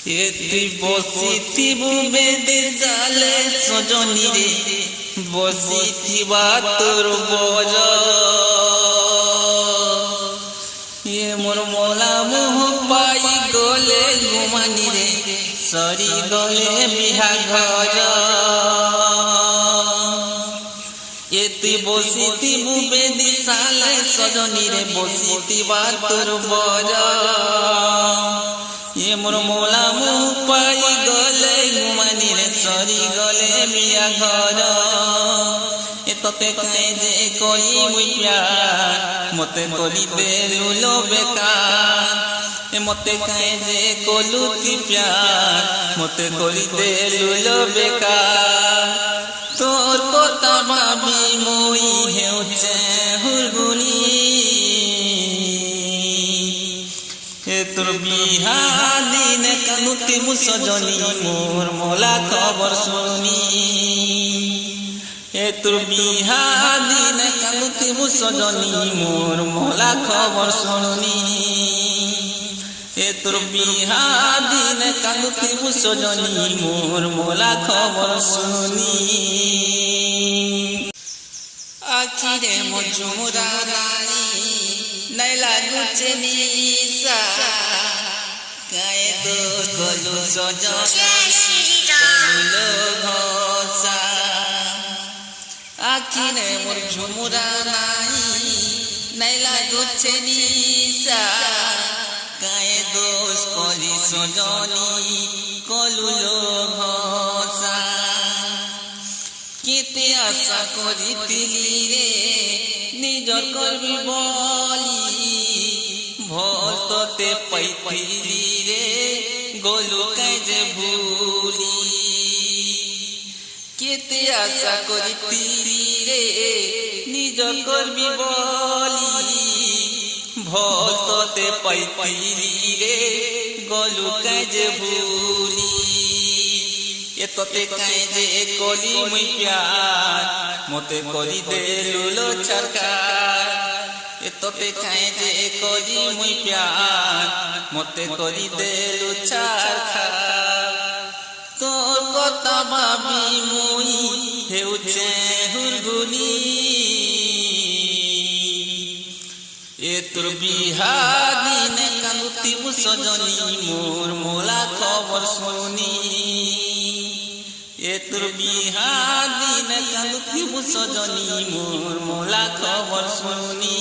তুই বসিথিবু বেদিশালে সজনী রে বসিথিবা তোর বজ মোর মোলা মোহ পাই গলে ঘুমানি রে সরি গলে বিহা ঘর তুই বসিথিবু বেদিশালে সজনী রে বসিথিবা তোর বজ মোর মোলা মোহ পাই গলে ঘুমানি রে সরি গলে বিয়া ঘর তোতে কাই যে কলি মুই প্যার মতে কলি দেলুলো বেকার মতে কাই যে কলু তুই প্যার মতে কলি দেলুলো বেকার তোর কথা ভাবি মই হেউছে হুরগুনি তোর বিহা দিনে কানুতি মু সজনী মোর মোলা খবর শুনি তোর বিহা দিনে কানুতি মু সজনী মোর মোলা খবর শুনি তোর বিহা দিনে কানুতি মু সজনী মোর মোলা খবর শুনি আখিরে মজুমরা রানী নাই লাগুছে নিশা গায়ে তো গলু সজলো ঘষা আখিরে মোর ঝুমুরা নাই লাগুছে নিশা গায়ে দোষ কলি সজনী কলুলো ঘষা কেতে আশা করিতিলি রে নিজর করবি বলি ভল তোতে পাইতিলি রে গলু কাই যে ভুলি কেতে আশা করিতিলি রে নিজর করবি বলি ভল তোতে পাইতিলি রে গলু কাই যে ভুলি তোতে কাই যে কলি মুই প্যার মতে কলি দেলুলো সরকার তোতে কাই যে কলি মুই প্যার মতে কলি দেলু সরকার তোর কথা ভাবি মুই হেউছে হুরগুনি তোর বিহা দিনে কানুতি মু সজনী মোর মোলা খবর শুনি তোর বিহা দিনে কানুতি মু সজনী মোর মোলা খবর শুনি।